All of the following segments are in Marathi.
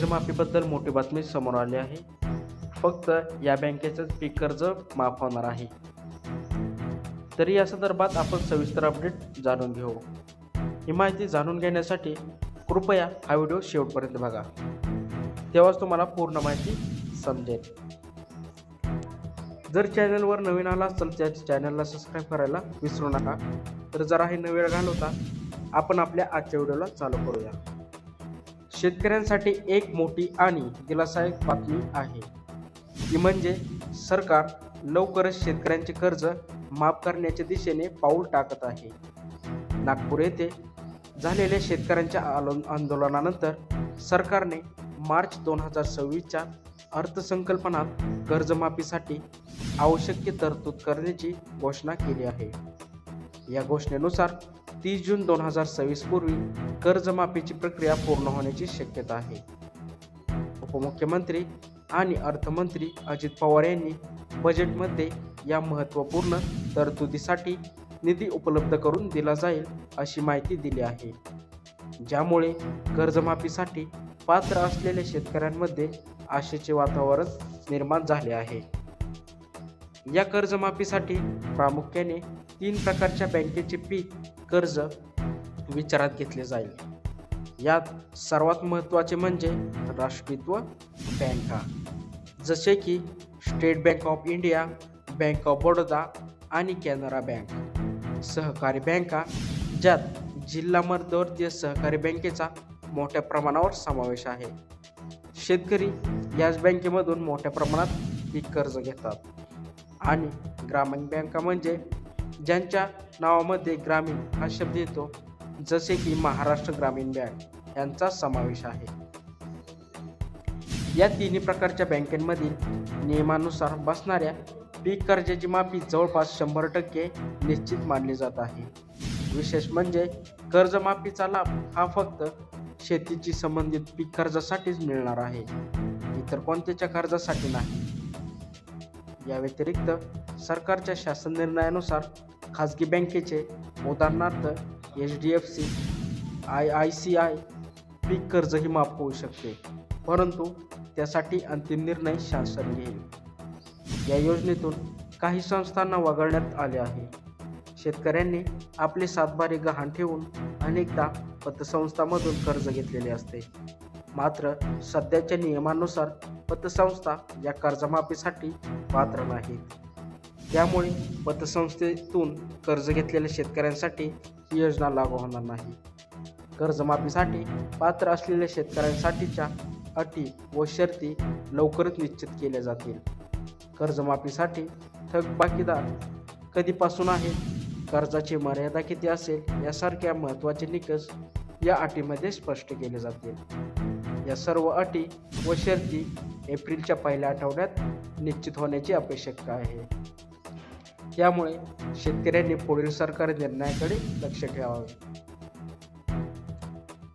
कर्जमाफीबद्दल मोठी बातमी समोर आली आहे. फक्त या बँकेचंच पीक कर्ज माफ होणार आहे. तरी या संदर्भात आपण सविस्तर अपडेट जाणून घेऊ. ही माहिती जाणून घेण्यासाठी कृपया हा व्हिडिओ शेवटपर्यंत बघा. तेव्हाच तुम्हाला पूर्ण माहिती समजेल. जर चॅनलवर नवीन आला असेल तर चॅनलला सबस्क्राईब करायला विसरू नका. तर जराही न वेळ घालवता आपण आपल्या आजच्या व्हिडिओला चालू करूया. शेतकऱ्यांसाठी एक मोठी आणि दिलासादायक बातमी आहे. ती म्हणजे सरकार लवकरच शेतकऱ्यांचे कर्ज माफ करण्याच्या दिशेने पाऊल टाकत आहे. नागपूर येथे झालेल्या शेतकऱ्यांच्या आंदोलनानंतर सरकारने मार्च 2026च्या अर्थसंकल्पात कर्जमाफीसाठी आवश्यक तरतूद करण्याची घोषणा केली आहे. या घोषणेनुसार 30 जून 2026 पूर्वी कर्जमाफीची प्रक्रिया पूर्ण होण्याची शक्यता आहे. उपमुख्यमंत्री आणि अर्थमंत्री अजित पवार यांनी बजेटमध्ये या महत्त्वपूर्ण तरतुदीसाठी निधी उपलब्ध करून दिला जाईल अशी माहिती दिली आहे. ज्यामुळे कर्जमाफीसाठी पात्र असलेल्या शेतकऱ्यांमध्ये आशेचे वातावरण निर्माण झाले आहे. या कर्जमाफीसाठी प्रामुख्याने 3 प्रकारच्या बँकेचे पीक कर्ज विचारात घेतले जाईल. यात सर्वात महत्त्वाचे म्हणजे राष्ट्रीयत्व बँका जसे की state bank of India, bank of Baroda आणि कॅनरा बँक. सहकारी बँका ज्यात जिल्हा मध्यवर्ती सहकारी बँकेचा मोठ्या प्रमाणावर समावेश आहे. शेतकरी याच बँकेमधून मोठ्या प्रमाणात पीक कर्ज घेतात. आणि ग्रामीण बँका म्हणजे ज्यांच्या नावामध्ये ग्रामीण हा शब्द येतो जसे की महाराष्ट्र ग्रामीण बँक यांचा समावेश आहे. या तिन्ही प्रकारच्या बँकांमधील नियमानुसार बसणाऱ्या पीक कर्जाची माफी जवळपास 100% निश्चित मानली जात आहे. विशेष म्हणजे कर्जमाफीचा लाभ हा फक्त शेतीची संबंधित पीक कर्जासाठीच मिळणार आहे, इतर कोणत्याच्या कर्जासाठी नाही. या व्यतिरिक्त सरकारच्या शासन निर्णयानुसार खाजगी बँकेचे उदाहरणार्थ HDFC, ICICI पीक कर्जही माफ होऊ शकते, परंतु त्यासाठी अंतिम निर्णय शासन घेईल. या योजनेतून काही संस्थांना वगळण्यात आले आहे. शेतकऱ्यांनी आपले सातबारे गहाण ठेवून अनेकदा पतसंस्थांमधून कर्ज घेतलेले असते. मात्र सध्याच्या नियमानुसार पतसंस्था या कर्जमाफीसाठी पात्र नाहीत. त्यामुळे पतसंस्थेतून कर्ज घेतलेल्या शेतकऱ्यांसाठी ही योजना लागू होणार नाही. कर्जमाफीसाठी पात्र असलेल्या शेतकऱ्यांसाठीच्या अटी व शर्ती लवकरच निश्चित केल्या जातील. कर्जमाफीसाठी थकबाकीदार कधीपासून आहे, कर्जाची मर्यादा किती असेल यासारख्या महत्त्वाचे निकष या अटीमध्ये स्पष्ट केले जातील. या सर्व अटी व शर्ती एप्रिलच्या पहिल्या आठवड्यात निश्चित होण्याची अपेक्षा आहे. त्यामुळे शेतकऱ्यांनी पुढील सरकारी निर्णयाकडे लक्ष ठेवावे.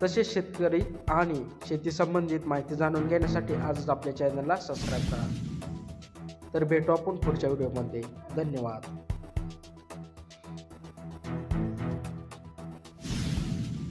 तसेच शेतकरी आणि शेती संबंधित माहिती जाणून घेण्यासाठी आजच आपल्या चॅनलला सबस्क्राईब करा. तर भेटू आपण पुढच्या व्हिडिओमध्ये. धन्यवाद.